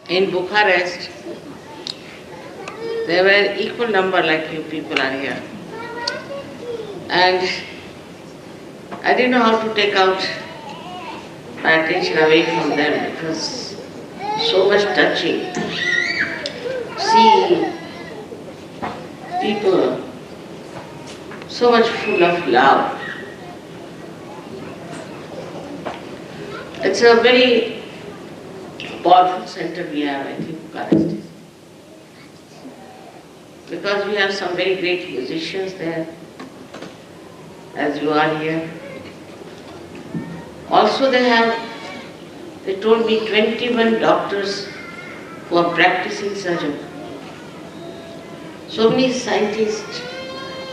in Bucharest, there were equal number like you people are here. And I didn't know how to take out my attention away from them. It was so much touching. See people so much full of love. It's a very powerful center we have, I think, Bucharest is. Because we have some very great musicians there, as you are here. Also they told me 21 doctors who are practicing Sahaja. So many scientists,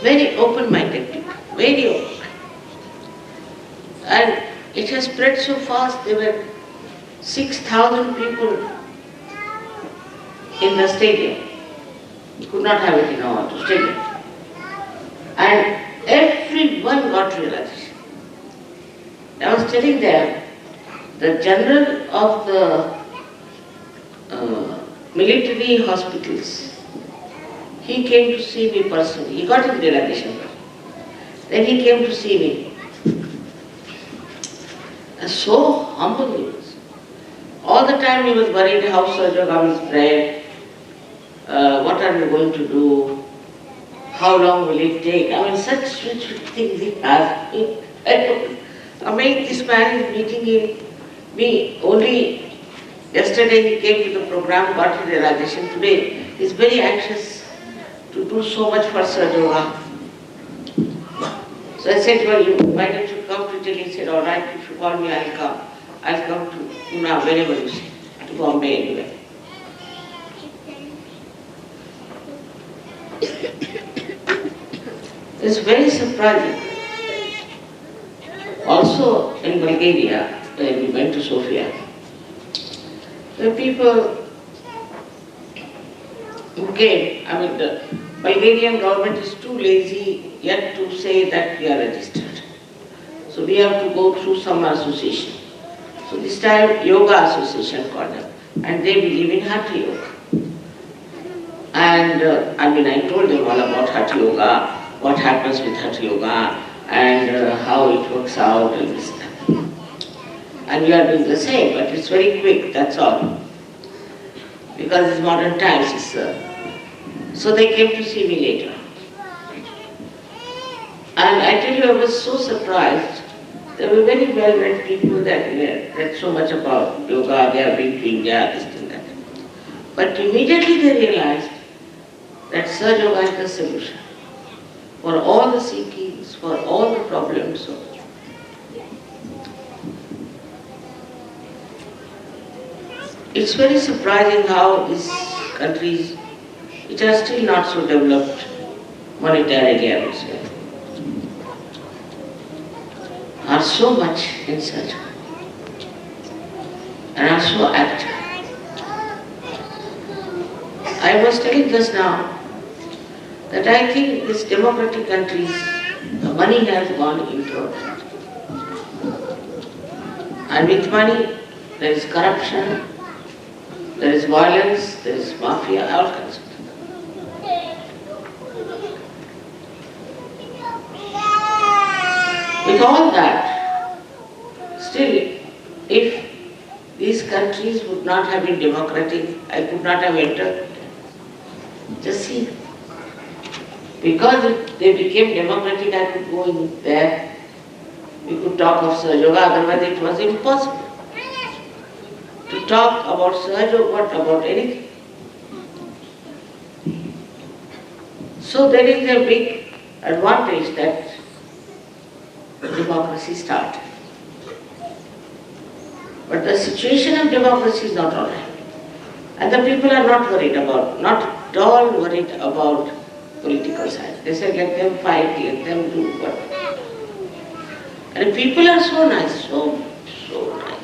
very open-minded people, very open. And it has spread so fast, there were 6,000 people in the stadium. You could not have it in our stadium. And everyone got realization. I was telling them, the general of the military hospitals, he came to see me personally. He got his realization. Then he came to see me. And so humble he was. All the time he was worried how SahajaYoga is spread, what are we going to do, how long will it take. I mean, such things he asked me. I mean, this man is meeting me only yesterday he came to the program, got his realization. Today he is very anxious to do so much for SahajaYoga. So I said, well, why don't you come to Delhi? He said, all right, if you call me, I'll come. I'll come to Pune, wherever you say, to Bombay, anywhere. It's very surprising. Also in Bulgaria, when we went to Sofia, the people who came, I mean the Bulgarian government is too lazy yet to say that we are registered. So we have to go through some association. So this time Yoga Association called them, and they believe in Hatha Yoga. And I told them all about Hatha Yoga, what happens with Hatha Yoga, and how it works out and this and that. And we are doing the same, but it's very quick, that's all. Because it's modern times. So they came to see me later. And I tell you, I was so surprised. They were very well-read people that read so much about yoga, they have been to India, this and that. But immediately they realized that SahajaYoga is the solution for all the seekings, for all the problems. It's very surprising how these countries, which are still not so developed monetarily, I would say, are so much in search and are so active. I was telling just now that I think these democratic countries, the money has gone into it. And with money, there is corruption, there is violence, there is mafia, all kinds of things. With all that, still, if these countries would not have been democratic, I could not have entered. Just see. Because if they became democratic, I could go in there. We could talk of SahajaYoga, otherwise it was impossible to talk about SahajaYoga, about anything. So there is a big advantage that democracy started. But the situation of democracy is not all right. And the people are not worried about, not at all worried about political side. They say, let them fight, let them do what. And people are so nice, so nice.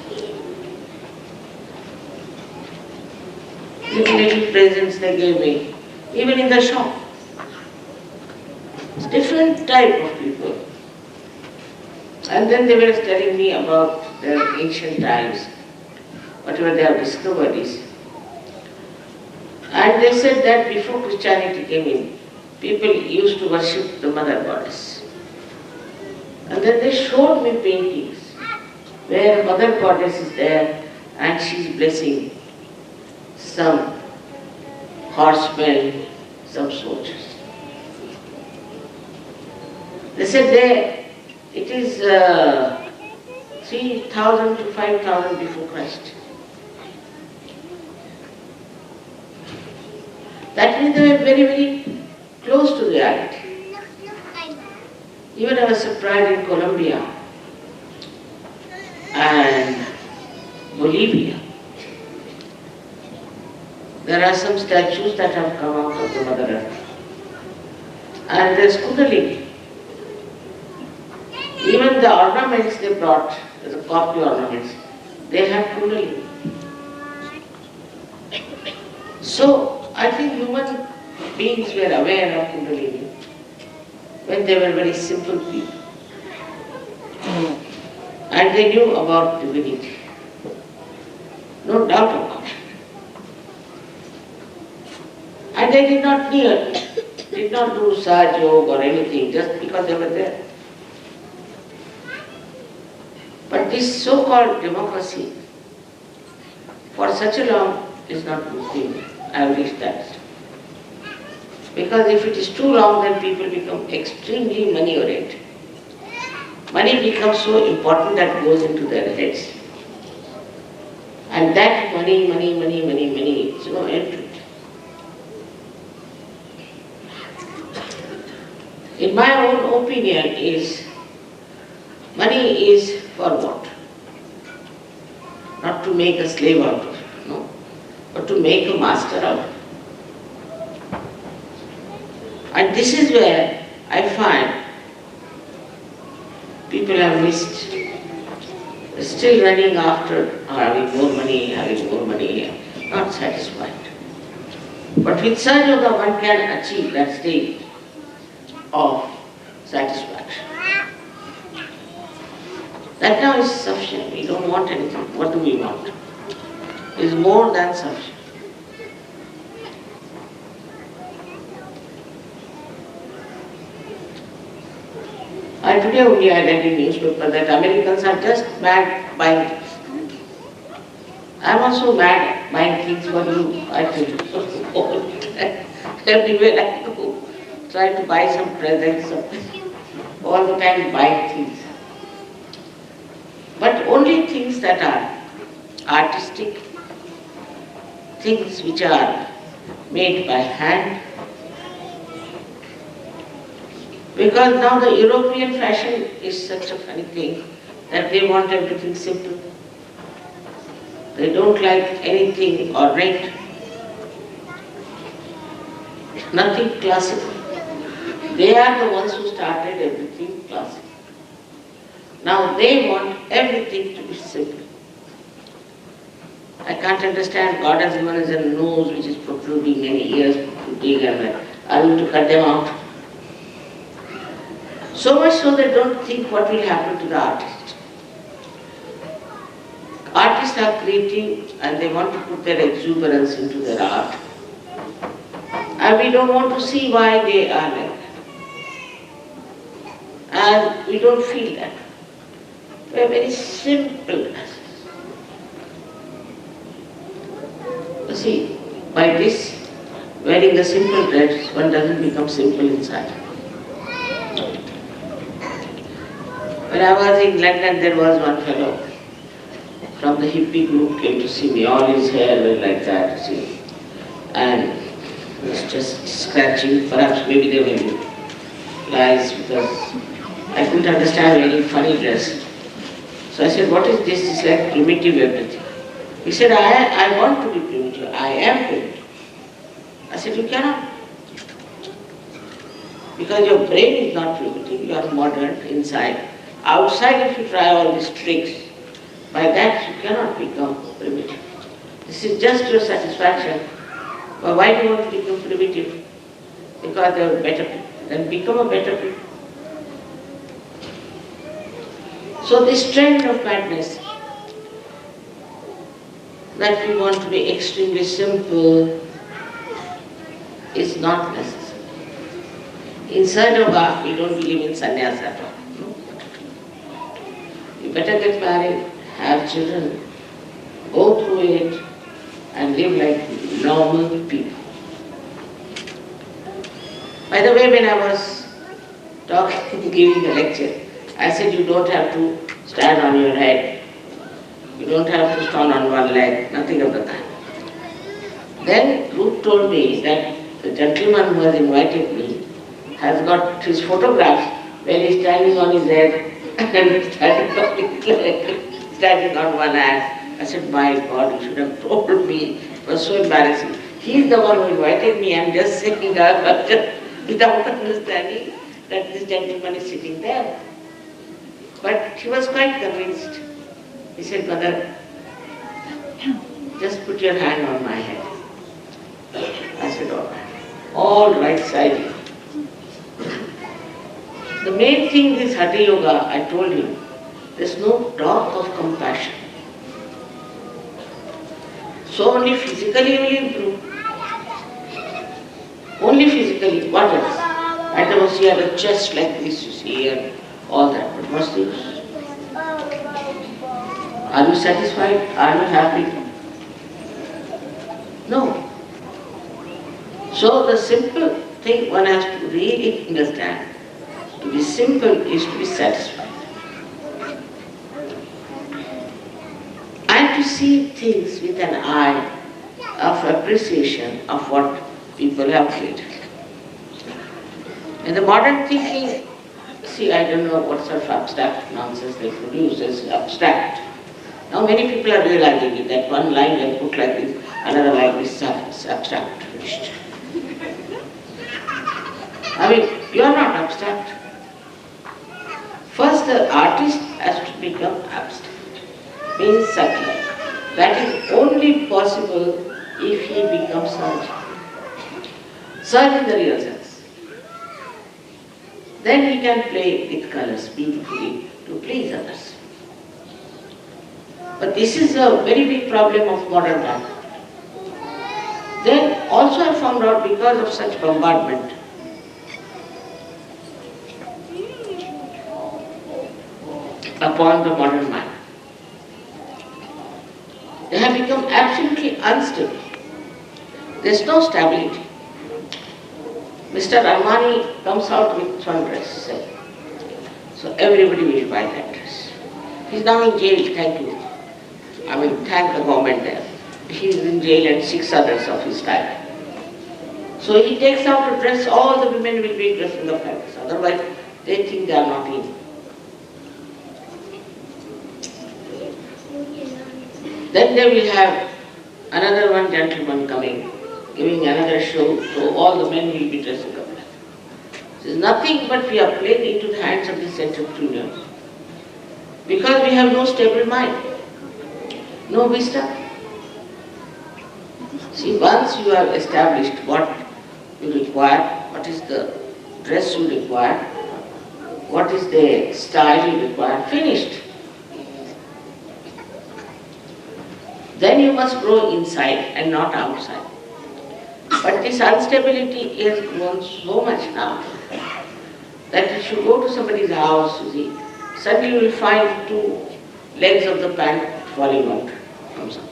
Little presents they gave me, even in the shop. It's different type of people. And then they were telling me about their ancient times, whatever their discoveries. And they said that before Christianity came in, people used to worship the Mother Goddess. And then they showed me paintings where Mother Goddess is there and she's blessing some horsemen, some soldiers. They said there it is 3,000 to 5,000 before Christ. That means they were very, very close to reality. Even I was surprised in Colombia and Bolivia. There are some statues that have come out of the Mother Earth. And there's Kundalini. Even the ornaments they brought, the copy ornaments, they have Kundalini. So, I think human beings were aware of Kundalini when they were very simple people. And they knew about divinity. No doubt about it. And they did not do Sahaja Yoga or anything just because they were there. But this so-called democracy for such a long is not good thing. I have reached that. Because if it is too long, then people become extremely money-oriented. Money becomes so important that goes into their heads. And that money, it's no end to it. In my own opinion is, money is for what? Not to make a slave out of it, no. But to make a master out of it. And this is where I find people have missed. They're still running after having more money, not satisfied. But with Sahaja Yoga one can achieve that state of satisfaction. That now is sufficient. We don't want anything. What do we want? It is more than sufficient. And today only I read in newspaper that Americans are just mad buying things. I am also mad buying things for you. I tell you. Everywhere I go, try to buy some presents, all the time buying things. But only things that are artistic, things which are made by hand. Because now the European fashion is such a funny thing that they want everything simple. They don't like anything ornate, nothing classical. They are the ones who started everything classical. Now they want everything to be simple. I can't understand, God has given us a nose which is protruding, many ears protruding, and are we to cut them out? So much so they don't think what will happen to the artist. Artists are creative and they want to put their exuberance into their art. And we don't want to see why they are like that. And we don't feel that. We are very simple. You see, by this, wearing the simple dress, one doesn't become simple inside. When I was in London, there was one fellow from the hippie group came to see me. All his hair was like that, see. And he was just scratching, perhaps maybe they were lies because I couldn't understand any funny dress. So I said, what is this? It's like primitive everything. He said, I want to be primitive. I am primitive. I said, you cannot. Because your brain is not primitive, you are modern inside. Outside, if you try all these tricks, by that you cannot become primitive. This is just your satisfaction. But why do you want to become primitive? Because they are better people. Then become a better people. So this trend of madness, that we want to be extremely simple, not necessary. In Sahaja, we don't believe in sannyas at all. No? You better get married, have children, go through it, and live like normal people. By the way, when I was giving a lecture, I said you don't have to stand on your head. You don't have to stand on one leg, nothing of the kind. Then Ruth told me that the gentleman who has invited me has got his photographs where he's standing on his head and standing on his leg, standing on one hand. I said, my God, you should have told me. It was so embarrassing. He's the one who invited me. I'm just saying without understanding that this gentleman is sitting there. But he was quite convinced. He said, Mother, just put your hand on my head. I said, all right side. The main thing is Hatha Yoga, I told you, there's no talk of compassion. So only physically you will improve. Only physically, what else? At the most you have a chest like this, you see, and all that, but what's the use? Are you satisfied? Are you happy? No. So the simple thing one has to really understand, to be simple is to be satisfied. And to see things with an eye of appreciation of what people have created. In the modern thinking, see, I don't know what sort of abstract nonsense they produce as abstract. Now many people are realizing it, that one line they put like this, another like this, is abstract, finished. I mean, you are not abstract. First, the artist has to become abstract, means subtle. That is only possible if he becomes Sahaja. Sahaja in the real sense. Then he can play with colors beautifully to please others. But this is a very big problem of modern life. Then also I found out, because of such bombardment, upon the modern mind, they have become absolutely unstable. There is no stability. Mr. Armani comes out with one dress, say. So everybody will buy that dress. He's now in jail, thank you. I mean, thank the government there. He's in jail and 6 others of his type. So he takes out a dress, all the women will be dressed in the pants. Otherwise, they think they are not in. Then they will have another one gentleman coming, giving another show, so all the men will be dressing up. This is nothing but we are playing into the hands of these entrepreneurs. Because we have no stable mind, no wisdom. See, once you have established what you require, what is the dress you require, what is the style you require, finished. Then you must grow inside and not outside. But this instability has grown so much now that if you go to somebody's house, you see, suddenly you will find 2 legs of the pant falling out from something.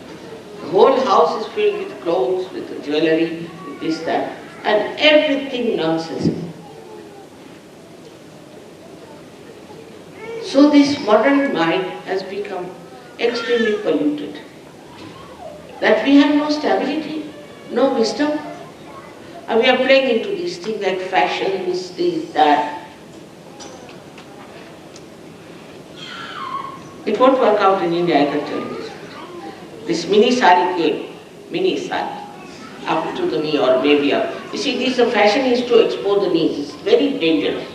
The whole house is filled with clothes, with jewelry, with this, that, and everything nonsensical. So this modern mind has become extremely polluted. That we have no stability, no wisdom. And we are playing into these things like fashion, this, that. It won't work out in India, I can tell you this. This mini sari came, mini sari, up to the knee or maybe up. You see, this fashion is to expose the knees. It's very dangerous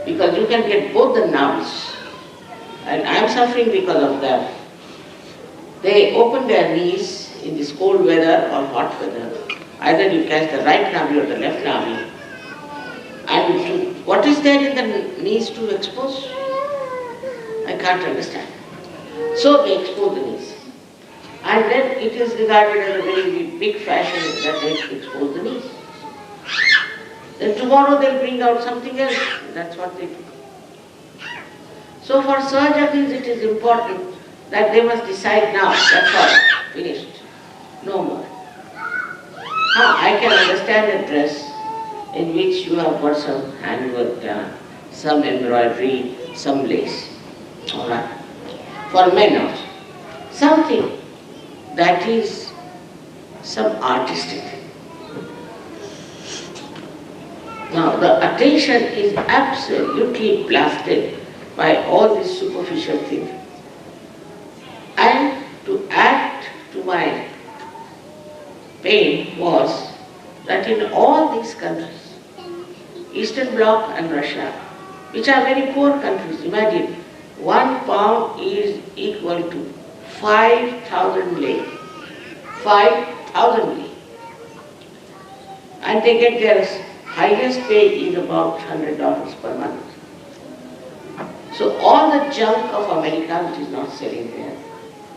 because you can get both the nerves. And I am suffering because of that. They open their knees in this cold weather or hot weather. Either you catch the right navi or the left navi. And what is there in the knees to expose? I can't understand. So they expose the knees. And then it is regarded as a very big fashion that they expose the knees. Then tomorrow they'll bring out something else. That's what they do. So for Sahaja Yogis it is important that they must decide now. That's all. Finished. No more. I can understand a dress in which you have got some handwork done, some embroidery, some lace. All right. For men also. Something that is some artistic thing. Now the attention is absolutely blasted by all this superficial thing. And to add to my pain was that in all these countries, Eastern Bloc and Russia, which are very poor countries, imagine, 1 pound is equal to 5,000 lei. 5,000 lei. And they get their highest pay is about $100 per month. So all the junk of America which is not selling there,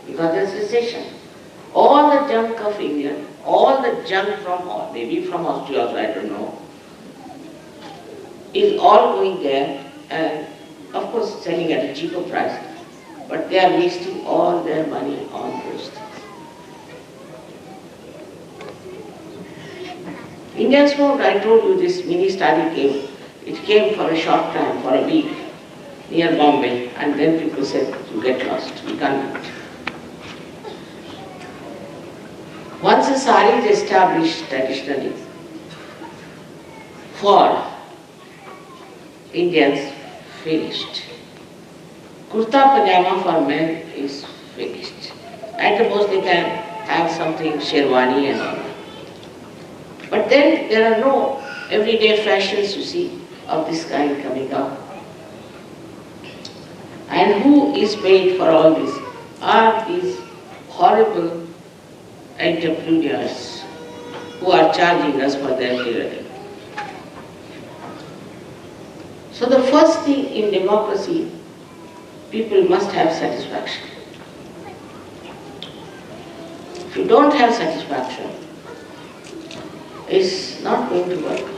because there's recession, all the junk of England, all the junk from, maybe from Austria also, I don't know, is all going there and of course selling at a cheaper price, but they are wasting all their money on those things. Indians won't, I told you this mini study came. It came for a short time, for a week, near Bombay, and then people said, you get lost, we can't do it. Once a sari is established traditionally, for Indians, finished. Kurta pajama for men is finished. At the most they can have something sherwani and all. But then there are no everyday fashions, you see, of this kind coming up. And who is paid for all this? Are these horrible entrepreneurs who are charging us for their tyranny. So the first thing in democracy, people must have satisfaction. If you don't have satisfaction, it's not going to work.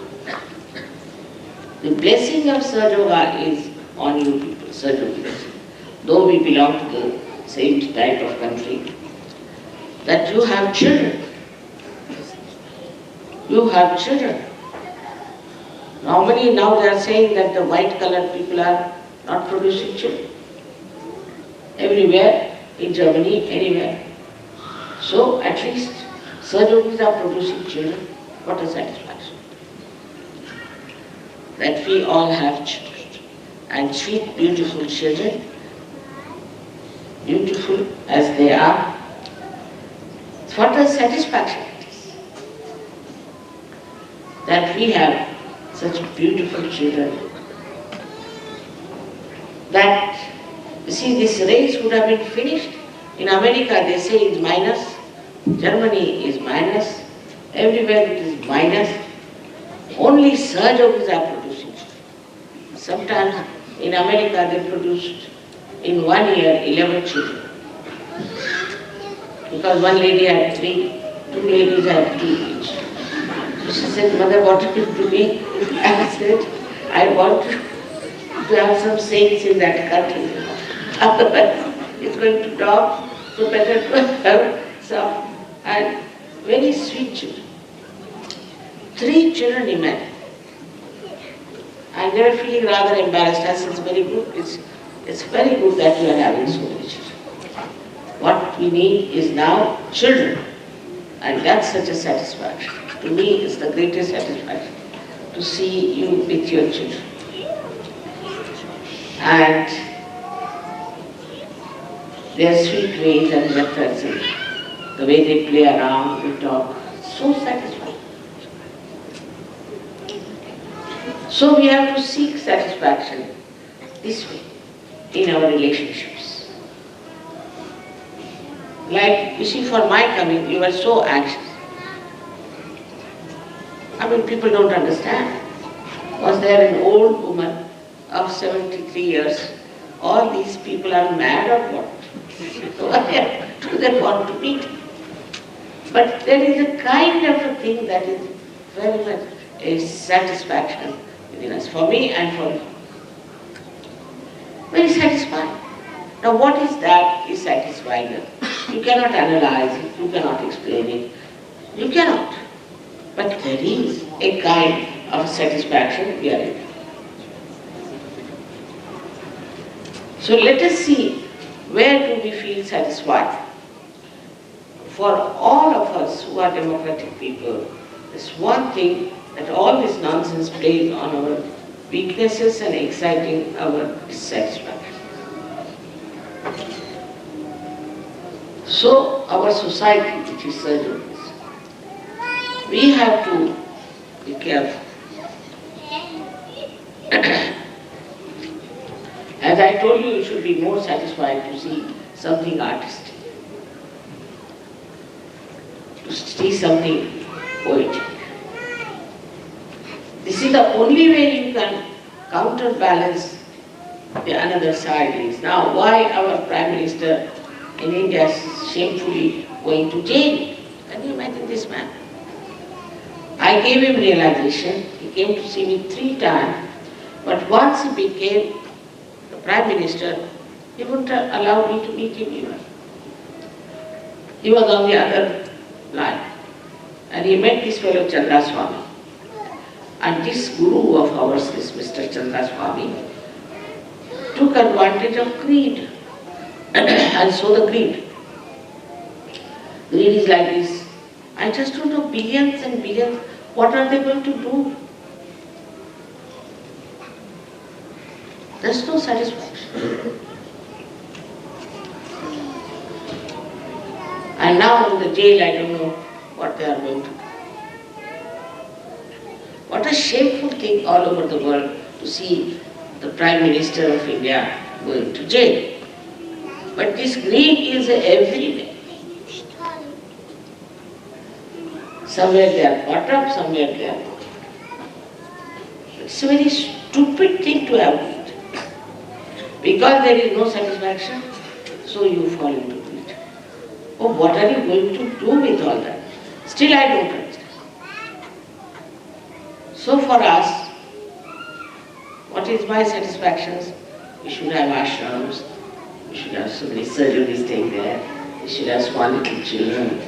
The blessing of Sahaja Yoga is on you people, Sahaja Yogis. Though we belong to the same type of country, that you have children. You have children. Normally now they are saying that the white colored people are not producing children. Everywhere, in Germany, anywhere. So at least Sahaja Yogis are producing children. What a satisfaction. That we all have children. And sweet, beautiful children, beautiful as they are. What a satisfaction it is. That we have such beautiful children. That, you see, this race would have been finished. In America they say it's minus, Germany is minus, everywhere it is minus. Only Sahaja Yogis are producing. Sometimes in America they produced in 1 year 11 children. Because one lady had 3, 2 ladies had 2 each. She said, Mother, what are you doing? I said, I want to have some saints in that country. Otherwise it's going to die, so better to have some. And very sweet children. 3 children imagine. And they were feeling rather embarrassed. I said, it's very good. It's very good that you are having so many children. What we need is now children. And that's such a satisfaction. To me, it's the greatest satisfaction to see you with your children. And their sweet ways and methods, and the way they play around, they talk, so satisfying. So we have to seek satisfaction this way in our relationships. Like, you see, for my coming, you were so anxious. I mean, people don't understand. Was there an old woman of 73 years? All these people are mad or what? Why do they want to meet? But there is a kind of a thing that is very much a satisfaction within us, for me and for you. Very satisfying. Now what is that is satisfying us? You cannot analyze it, you cannot explain it, you cannot. But there is a kind of satisfaction we are in. So let us see, where do we feel satisfied? For all of us who are democratic people, there's one thing that all this nonsense plays on our weaknesses and exciting our dissatisfaction. So our society, which is Sahaja Yogis, we have to be careful. As I told you, you should be more satisfied to see something artistic, to see something poetic. This is the only way you can counterbalance the another side is. Now, why our Prime Minister in India is shamefully going to jail? Can you imagine this man? I gave him realization. He came to see me 3 times, but once he became the Prime Minister, he wouldn't allow me to meet him even. He was on the other line, and he met this fellow Swami. And this guru of ours, this Mr. Swami, took advantage of greed and so the greed. Greed is like this. I just don't know, billions and billions, what are they going to do? There's no satisfaction. And now in the jail, I don't know what they are going to do. What a shameful thing all over the world to see the Prime Minister of India going to jail. But this greed is everywhere. Somewhere they are caught up, somewhere they are not. It's a very stupid thing to have greed. Because there is no satisfaction, so you fall into greed. Oh, what are you going to do with all that? Still I don't understand. So for us, what is my satisfactions? We should have ashrams, we should have so many Sahaja Yogis staying there, we should have small little children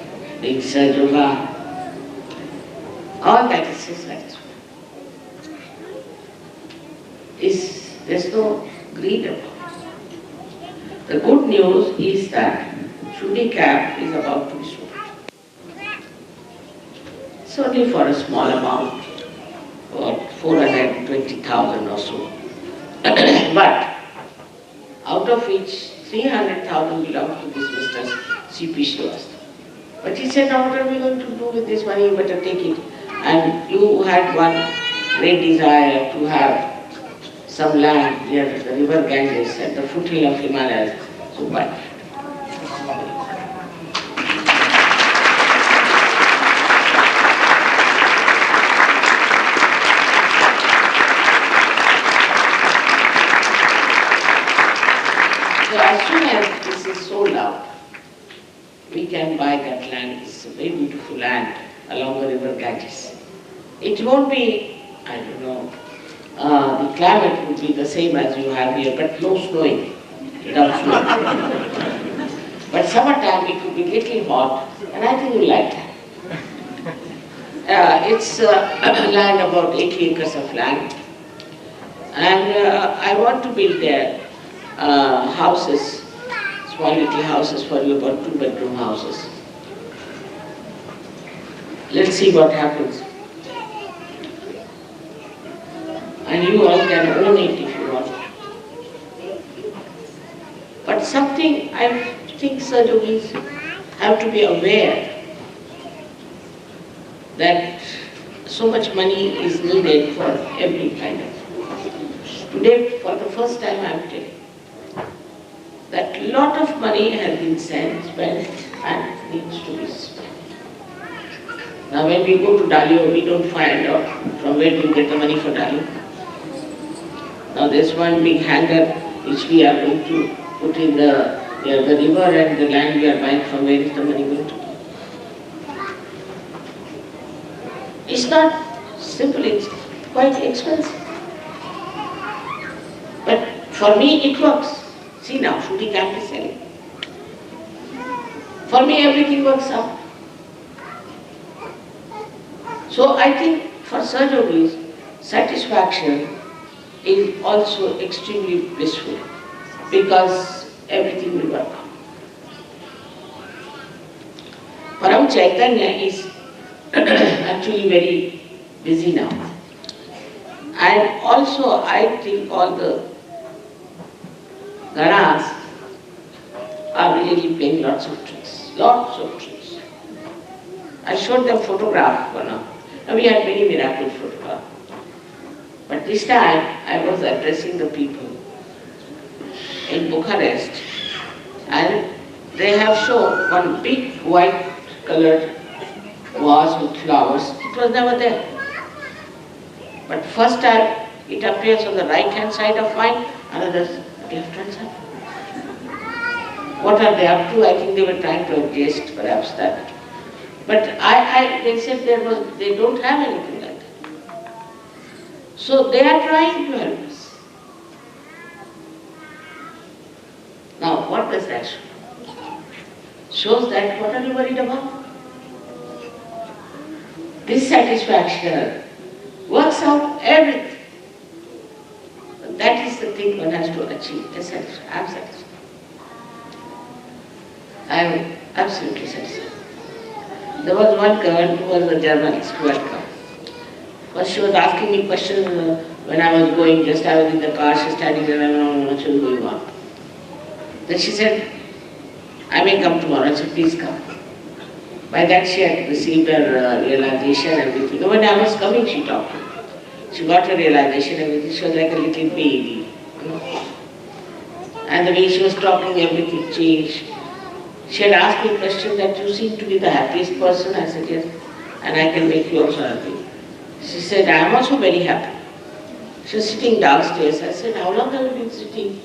doing Sahaja Yoga. All that is satisfying. There's no greed about it. The good news is that Shuddhi cap is about to be sold. It's only for a small amount, about 420,000 or so. But out of which 300,000 belongs to this Mr. C.P. Srivastava. But he said, now what are we going to do with this money? You better take it. And you had one great desire to have some land near the river Ganges at the foothill of Himalayas. So buy it. So as soon as this is sold out, we can buy that land. It's a very beautiful land along the river Ganges. It won't be, I don't know, the climate would be the same as you have here, but no snowing, without snow. But summertime it would be little hot, and I think you like that. It's land, about 80 acres of land, and I want to build there houses, small little houses for you, about 2-bedroom houses. Let's see what happens. And you all can own it if you want. But something I think Sahaja Yogis have to be aware that so much money is needed for every kind of. Today, for the first time, I am telling that lot of money has been spent and needs to be spent. Now when we go to Dalio, we don't find out from where do you get the money for Dalio. Now there's one big hangar which we are going to put in the river, and the land we are buying, from where is the money going to be? It's not Simple, it's quite expensive. But for me it works. See now, shooting camp is selling. For me everything works out. So I think for Sahaja Yogis, satisfaction is also extremely blissful because everything will work out. Param Chaitanya is actually very busy now. And also I think all the Ganas are really playing lots of tricks. Lots of tricks. I showed them photograph for now. Now we had many miracle photographs. But this time I was addressing the people in Bucharest and they have shown one big white colored vase with flowers. It was never there. But first time it appears on the right hand side of mine, another left hand side. What are they up to? I think they were trying to adjust perhaps that. But they said they don't have anything like that. So they are trying to help us. Now what does that show? Shows that what are you worried about? This satisfaction works out everything. That is the thing one has to achieve. I'm satisfied. I am absolutely satisfied. There was one girl who was a journalist who had come. First she was asking me questions when I was going, just I was in the car, she was standing there, I don't know what she was going on. Then she said, I may come tomorrow. I said, please come. By that she had received her realization and everything. When I was coming, she talked to me. She got her realization and everything. She was like a little baby. You know? And the way she was talking, everything changed. She had asked me a question that you seem to be the happiest person. I said, yes. And I can make you also happy. She said, I am also very happy. She was sitting downstairs. I said, how long have you been sitting?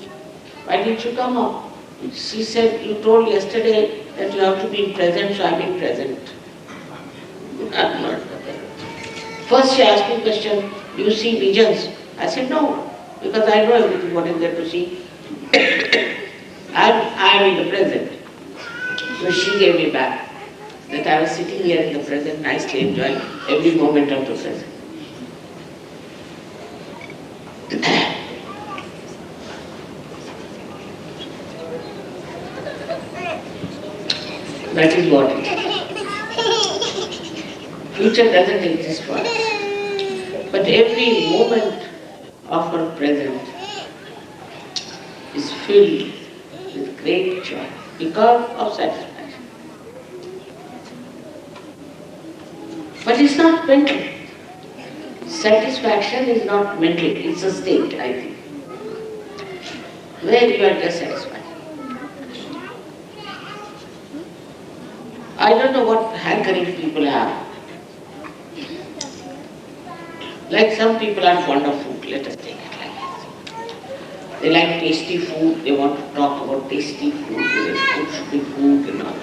Why didn't you come up? She said, you told yesterday that you have to be present, so I have been present. I'm not present. First she asked me a question, do you see visions? I said, no, because I know everything what is there to see. I am in the present. So she gave me back that I was sitting here in the present, nicely enjoying every moment of the present. That is what it is. Future doesn't exist for us. But every moment of our present is filled with great joy because of satisfaction. But it's not mental. Satisfaction is not mental, it's a state, I think, where you are just satisfied. I don't know what hankering people have. Like some people are fond of food, let us take it like this. They like tasty food, they want to talk about tasty food, food should be food and all.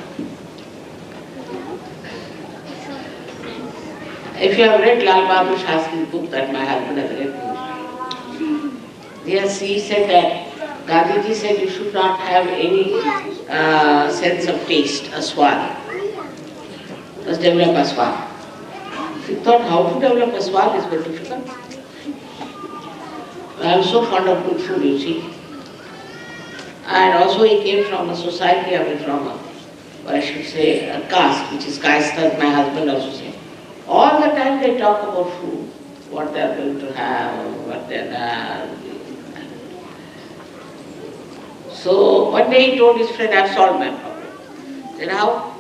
If you have read Lal Bahadur Shastri's book that my husband has read, yes, he said that Gandhiji said you should not have any sense of taste, a swad. Just develop a swad. He thought how to develop a swad is very difficult. I am so fond of good food, you see. And also he came from a society, I mean from a, or I should say, a caste, which is Kaista, as my husband also said. All the time they talk about food, what they are going to have, what they are. So one day he told his friend, I have solved my problem. Then how?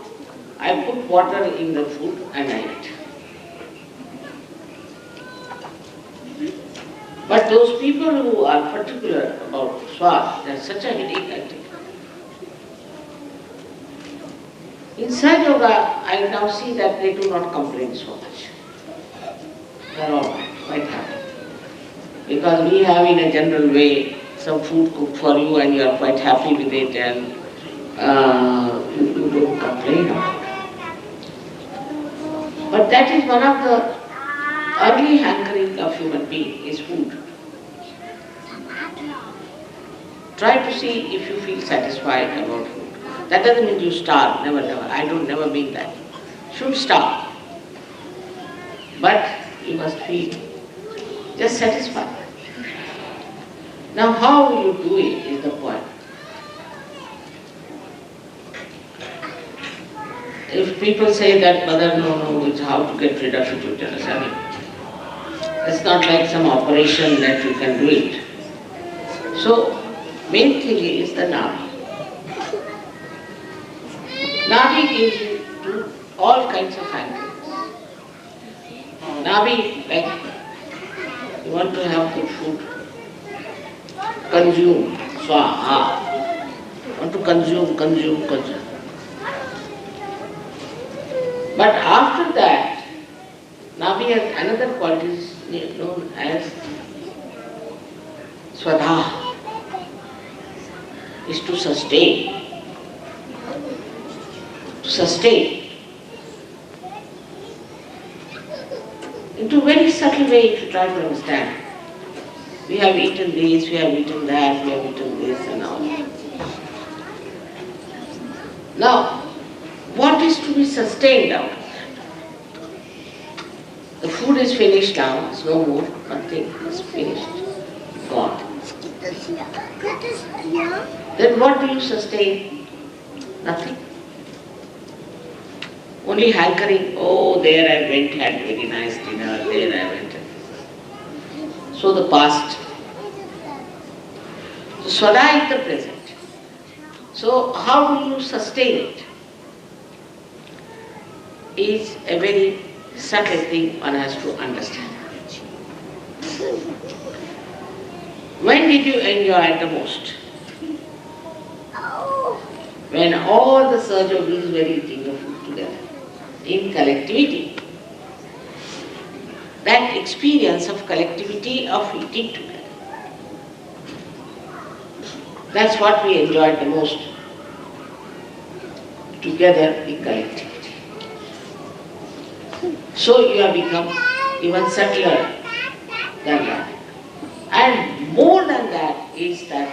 I put water in the food and I eat. But those people who are particular about swad, that's such a headache, I think. In Sahaja Yoga, I now see that they do not complain so much. They are all right, quite happy. Because we have in a general way some food cooked for you and you are quite happy with it and you don't complain about it. But that is one of the early hankering of human being is food. Try to see if you feel satisfied about food. That doesn't mean you starve, never, never. I don't never mean that. Should starve. But you must feel just satisfied. Now how you do it is the point. If people say that, Mother, no, it's how to get rid of it, you tell us. I mean, it's not like some operation that you can do it. So, main thing is the Navi. Navi gives you to all kinds of anchors. Navi, like you want to have good food, consume, swaha. Want to consume. But after that, Navi has another quality known as Swadha, is to sustain. To sustain. Into a very subtle way to try to understand. We have eaten this, we have eaten that, we have eaten this and all. Now, what is to be sustained out of that? The food is finished now, there's no more, nothing is finished, gone. Then what do you sustain? Nothing. Only hankering, oh, there I went, had very nice dinner, there I went. So the past. So Swada is the present. So how do you sustain it? Is a very subtle thing one has to understand. When did you enjoy it the most? When all the Sahaja Yogis were eating the food together, in collectivity. That experience of collectivity, of eating together. That's what we enjoyed the most. Together in collectivity. So you have become even subtler than that. And more than that is that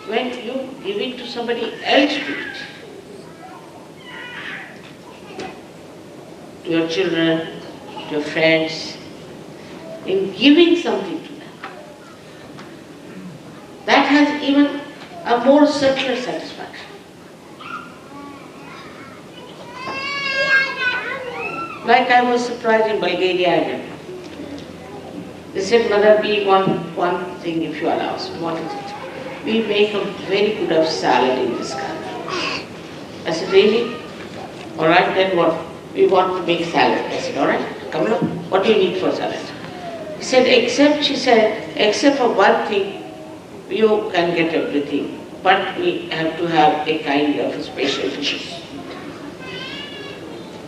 when you give it to somebody else to eat, to your children, to your friends, in giving something to them, that has even a more subtler satisfaction. Like I was surprised in Bulgaria again. They said, Mother, we want one thing if you allow us. What is it? We make a very good of salad in this country. I said, really? Alright, then what? We want to make salad. I said, alright, come along. What do you need for salad? He said, except for one thing, you can get everything. But we have to have a kind of special fishes.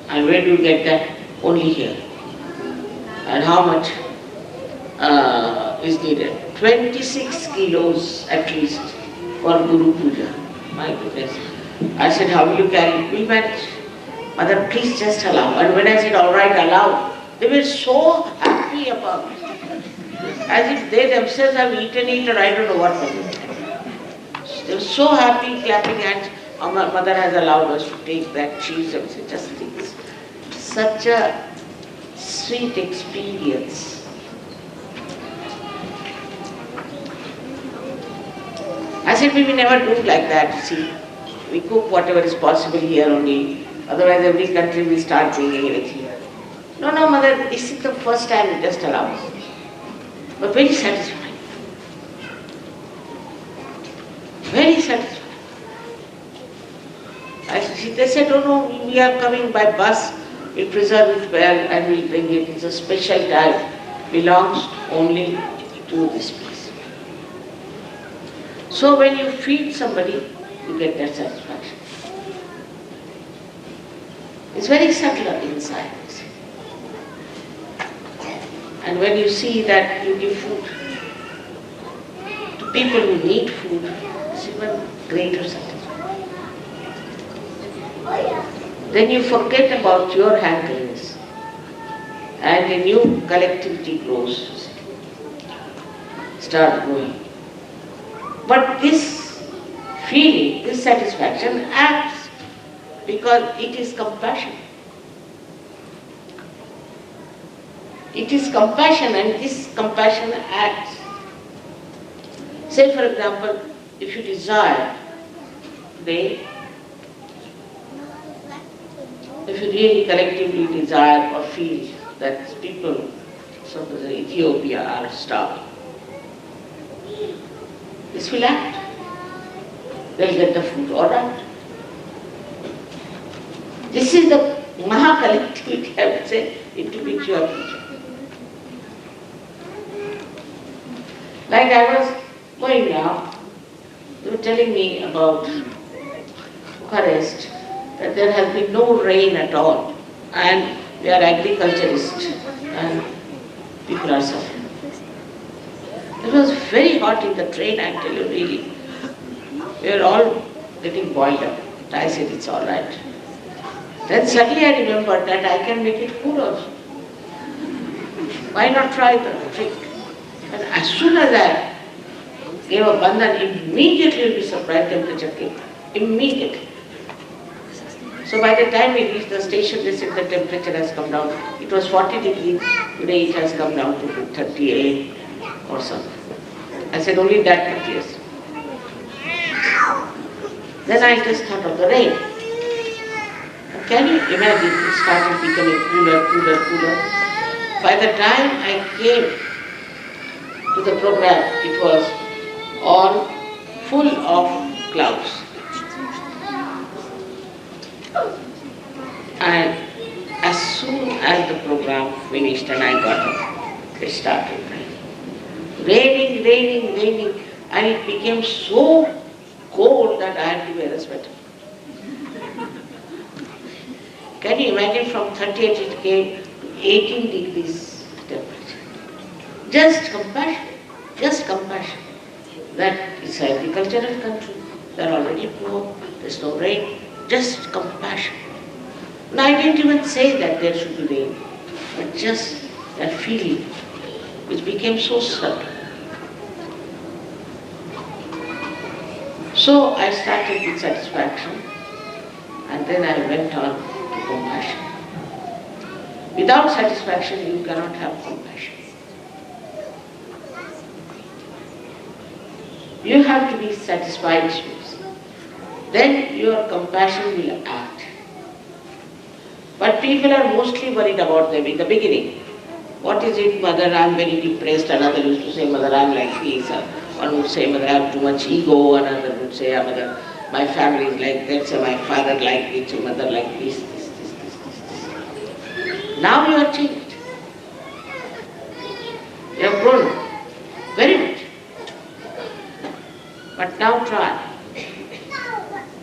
And where do you get that? Only here. And how much is needed? 26 kilos at least for Guru Puja. My goodness. I said, how will you carry it? We manage. Mother, please just allow. And when I said, all right, allow, they were so happy about it. As if they themselves have eaten it or I don't know what to do. They were so happy, clapping hands. Our mother has allowed us to take that cheese. I said, just think. Such a sweet experience. I said, we will never do like that, see. We cook whatever is possible here only. Otherwise every country will start bringing it here. No, Mother, this is the first time we just allow us. But very satisfying. Very satisfying. They said, oh no, we are coming by bus. We'll preserve it well and we'll bring it. It's a special type. Belongs only to this place. So when you feed somebody, you get that satisfaction. It's very subtle inside. And when you see that you give food to people who need food, it's even greater satisfaction. Then you forget about your hankerings and a new collectivity grows, start growing. But this feeling, this satisfaction acts because it is compassion. It is compassion, and this compassion acts. Say for example, if you desire today, if you really collectively desire or feel that people, suppose in Ethiopia, are starving, this will act. They'll get the food, all right. This is the Maha-collectivity, I would say, into which you are teaching. Like I was going now, they were telling me about Bucharest, that there has been no rain at all, and we are agriculturists, and people are suffering. It was very hot in the train, I tell you, really. We were all getting boiled up. I said, it's all right. Then suddenly I remembered that I can make it cool also. Why not try the trick? And as soon as I gave a bandhan, immediately you'll be surprised temperature came. Immediately. So by the time we reached the station, they said the temperature has come down. It was 40 degrees. Today it has come down to 38 or something. I said, only that much, yes. Then I just thought of the rain. Can you imagine it started becoming cooler, cooler, cooler? By the time I came to the program, it was all full of clouds. And as soon as the program finished and I got up, it started raining. Raining, raining, raining, and it became so cold that I had to wear a sweater. Can you imagine, from 38 it came to 18 degrees temperature. Just compassion, just compassion. That is an agricultural country. They are already poor, there's no rain, just compassion. And I didn't even say that there should be rain, but just that feeling which became so subtle. So I started with satisfaction, and then I went on to compassion. Without satisfaction, you cannot have compassion. You have to be satisfied first. Then your compassion will act. But people are mostly worried about them in the beginning. What is it, mother, I am very depressed. Another used to say, mother, I am like this. One would say, mother, I have too much ego. Another would say, mother, my family is like that. So my father like this, your mother like this. Now you are changed. You have grown very much. But now try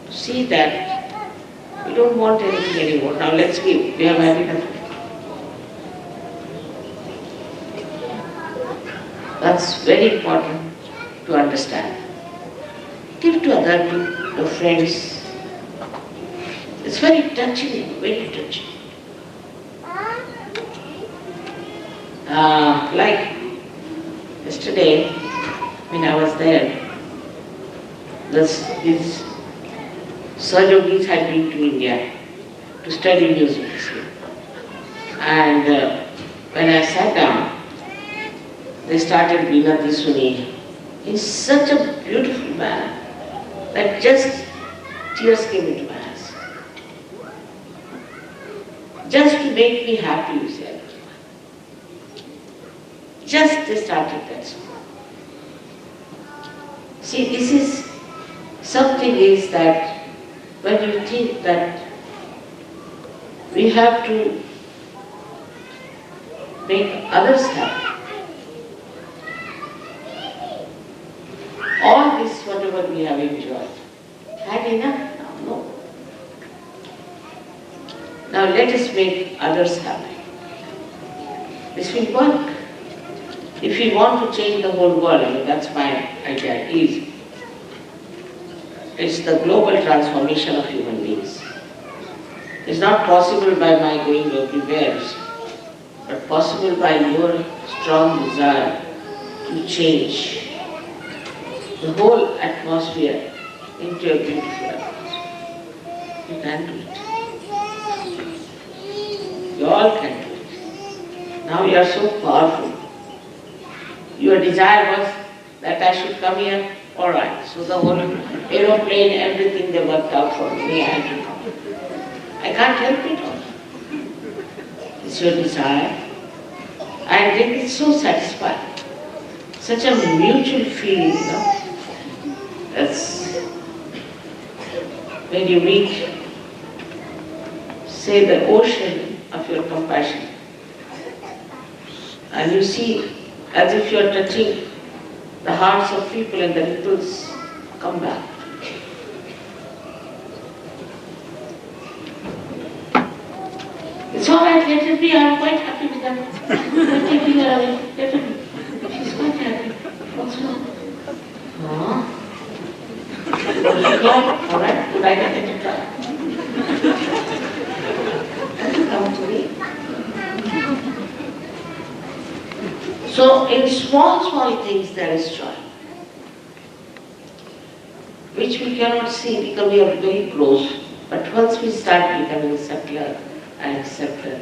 to see that we don't want anything anymore. Now let's give. We have had enough. That's very important to understand. Give to other people, your friends. It's very touching, very touching. Like yesterday, when I was there, these Sahaja Yogis had been to India to study music. And when I sat down, they started Vienna Suni in such a beautiful manner that just tears came into my eyes. Just to make me happy, you see. Just they started that song. See, this is something is that when you think that we have to make others happy, all this whatever we have enjoyed, had enough now? No. Now let us make others happy. This will work. If we want to change the whole world, that's my idea, it's the global transformation of human beings. It's not possible by my going everywhere. but possible by your strong desire to change the whole atmosphere into a beautiful atmosphere. You can do it. You all can do it. Now you are so powerful. Your desire was that I should come here. All right. So the whole aeroplane, everything they worked out for me. I had to come. I can't help it all. It's your desire. I think it's so satisfying. Such a mutual feeling, you know. That's when you meet, say, the ocean of your compassion, and you see as if you are touching the hearts of people and the ripples come back. It's all right, let it be, I'm quite happy with that. I'm taking her away, let it be. She's quite happy. What's wrong? Huh? All right, good idea, let it try. Come to me. So in small things there is joy, which we cannot see because we are very close. But once we start becoming subtler and subtler,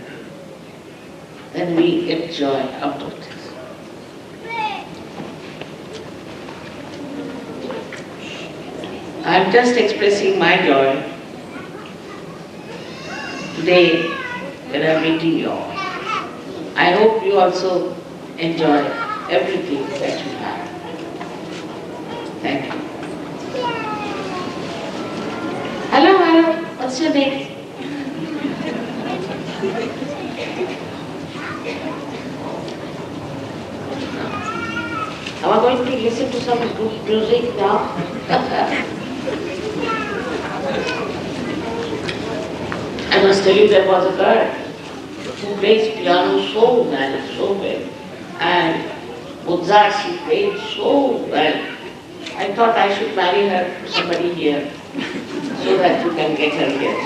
then we get joy out of this. I am just expressing my joy today when I am meeting you all. I hope you also enjoy everything that you have. Thank you. Hello, what's your name? Am I going to listen to some good music now? I must tell you, there was a girl who plays piano so well, and Mozart she played so well. I thought I should marry her to somebody here so that you can get her here.